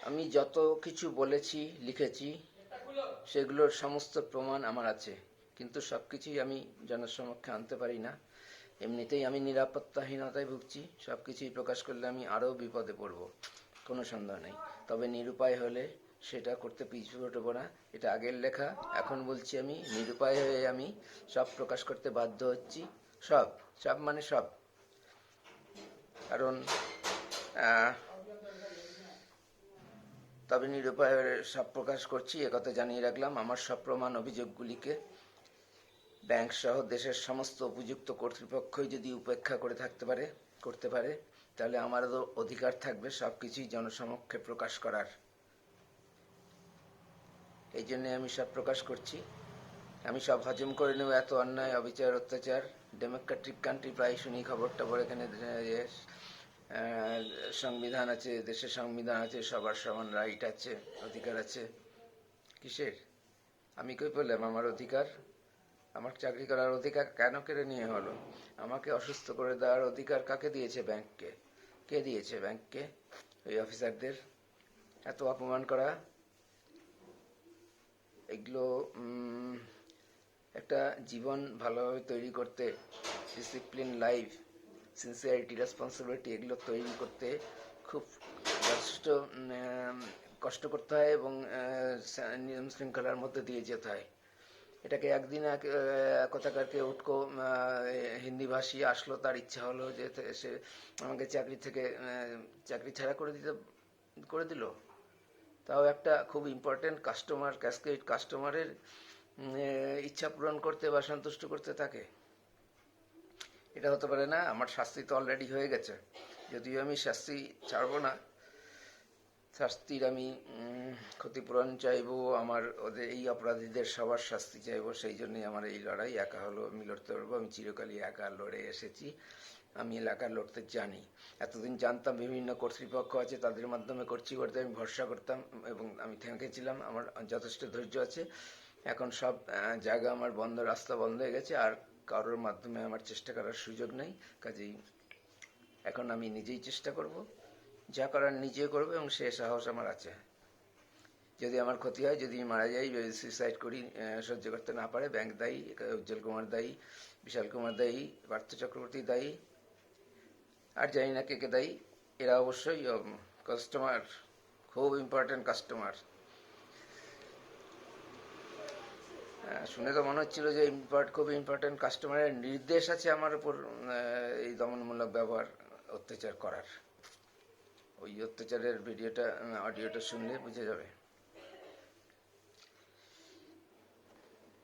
আমি যত কিছু বলেছি লিখেছি সেগুলোর সমস্ত প্রমাণ আমার আছে, কিন্তু সবকিছুই আমি জনসমক্ষে আনতে পারি না। এমনিতেই আমি নিরাপত্তাহীনতায় ভুগছি, সবকিছুই প্রকাশ করলে আমি আরও বিপদে পড়ব, কোনো সন্দেহ নেই। তবে নিরুপায় হলে সেটা করতে পিছু হটব না। এটা আগের লেখা, এখন বলছি আমি নিরুপায় হয়ে আমি সব প্রকাশ করতে বাধ্য হচ্ছি। সব সব মানে সব। কারণ তবে নিরুপায় সব প্রকাশ করছি একথা জানিয়ে রাখলাম। আমার সব প্রমাণ অভিযোগগুলিকে ব্যাংক সহ দেশের সমস্ত উপযুক্ত কর্তৃপক্ষই যদি উপেক্ষা করে করতে পারে, তাহলে আমারও অধিকার থাকবে সব কিছুই জনসমক্ষে প্রকাশ করার। এই জন্যে আমি সব প্রকাশ করছি। আমি সব হজম করে নেব এত অন্যায়, অবিচার, অত্যাচার। ডেমোক্রেটিক কান্ট্রি প্রায় শুনি খবর টবর, এখানে সংবিধান আছে, দেশের সংবিধান আছে, সবার সমান রাইট আছে, অধিকার আছে। কিসের? আমি কই বললাম আমার অধিকার? আমার চাকরি করার অধিকার কেন কেড়ে নিয়ে হলো? আমাকে অসুস্থ করে দেওয়ার অধিকার কাকে দিয়েছে? ব্যাংককে। কে দিয়েছে ব্যাংককে? ওই অফিসারদের। এত অপমান করা, এগুলো একটা জীবন ভালোভাবে তৈরি করতে, ডিসিপ্লিন লাইফ, সিনসিয়ারিটি, রেসপন্সিবিলিটি, এগুলো তৈরি করতে খুব যথেষ্ট কষ্ট করতে হয় এবং নিয়ম শৃঙ্খলার মধ্যে দিয়ে যেতে হয়। এটাকে একদিন কথাকারকে উটকো হিন্দিভাষী আসলো, তার ইচ্ছা হলো যে সে আমাকে চাকরি ছাড়া করে দিল। তাও একটা খুব ইম্পর্টেন্ট কাস্টমার, ক্যাশক্রেডিট কাস্টমারের ইচ্ছা পূরণ করতে বা সন্তুষ্ট করতে থাকে। এটা হতে পারে না। আমার শাস্তি তো অলরেডি হয়ে গেছে, যদিও আমি শাস্তি ছাড়বো না। শাস্তির আমি ক্ষতিপূরণ চাইবো, আমার ওদের এই অপরাধীদের সবার শাস্তি চাইবো। সেই জন্যই আমার এই লড়াই। একা হলো আমি লড়তে পারবো, আমি চিরকালই একা লড়ে এসেছি, আমি একা লড়তে জানি। এতদিন জানতাম বিভিন্ন কর্তৃপক্ষ আছে, তাদের মাধ্যমে করতে আমি ভরসা করতাম এবং আমি থেমেছিলাম, আমার যথেষ্ট ধৈর্য আছে। এখন সব জায়গা আমার বন্ধ, রাস্তা বন্ধ হয়ে গেছে, আর কারোর মাধ্যমে আমার চেষ্টা করার সুযোগ নেই। কাজেই এখন আমি নিজেই চেষ্টা করব, যা করার নিজে করবো, এবং সে সাহস আমার আছে। যদি আমার ক্ষতি হয়, যদি মারা যাই, যদি সুইসাইড করি, সহ্য করতে না পারে, ব্যাংক দায়ী, উজ্জ্বল কুমার দায়ী, বিশাল কুমার দায়ী, পার্থ চক্রবর্তী দায়ী, আর জানি না কে কে দায়ী। এরা অবশ্যই কাস্টমার, খুব ইম্পর্টেন্ট কাস্টমার। শুনে তো মনে হচ্ছিল যে খুব ইম্পর্টেন্ট কাস্টমারের নির্দেশ আছে আমার উপর এই দমনমূলক ব্যবহার, অত্যাচার করার। ওই অত্যাচারের অডিওটা শুনলে বুঝে যাবে।